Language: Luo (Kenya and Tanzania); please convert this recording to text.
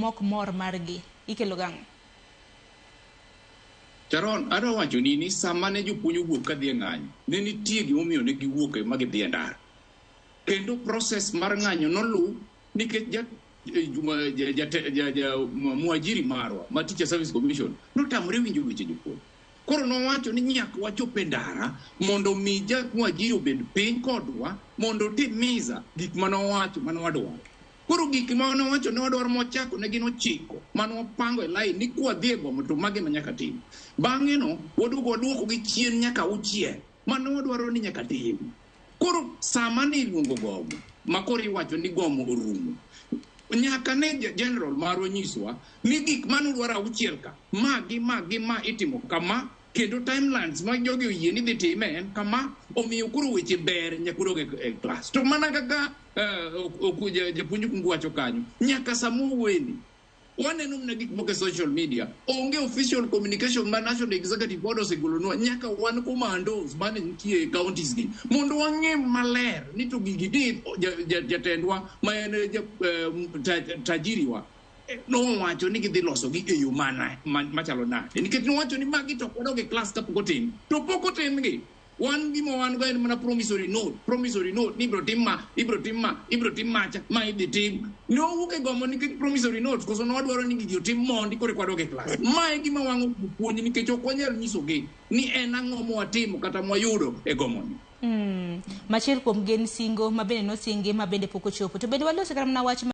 mok mor margi ikelo gang. Charon, ado wacho ni sama ne jopuonj wuok ka dhi ng'anyo, ne nitie gimomiyo ne giwuok ma gidhi ndara. Kendo process mar ng'anyo nolu nikech muajiri marwa ma Teacher Service Commission notamre winjo weche jopuonj. Koro nowacho ni nyaka wachop e ndara mondo mi muajiri obed piny kodwa mondo timiza gik manowacho manowadwaro. Koro gik manowacho ne wadwaro mochako ne gin 9 manopango e line ni kwadhi e gomo to mage manyaka tim. Bang'e no waduoko gi chien nyaka 6 manowadwaro ni nyaka tim. Koro sama ne iluongo gomo makoro iwacho ni gomo orumo, nyaka ne general marwa nyiswa ni gik manodwaro 6 ka ma itimo kama, kendo timelines ma jogi oyie ni dhi time en kama, omiyo koro weche ber nyakuro e class. To mana kaka japuonj kungu wacho kanyo, nyaka samo weni waneno mna gik moko e social media, onge official communication ma National Executive Board osegolonwa, nyaka wan commandos mane nitie counties gi mondo wang'e maler ni to gigi di jatendwa ma en tajiriwa nowacho ni gidhi loso gi e yo machalo nade, nikech nowacho ni magi to kodog e class kapok otim, to pok otim gi. Wan gima wan go en mana promissory note ni ibro tim macha ma idhi tim. No wuok e gomo nikech promissory note koso no wadwaro ni gigi otim mondi kore kwadog e class. Mae gima wang'o puonj nikech ok wanyal nyisogi ni en ang'o mwatimo kata mwayudo e gomo ni. Machiel kuom gen singo mabende nosingi mabende pok ochopo, to bende waloso kata mana wach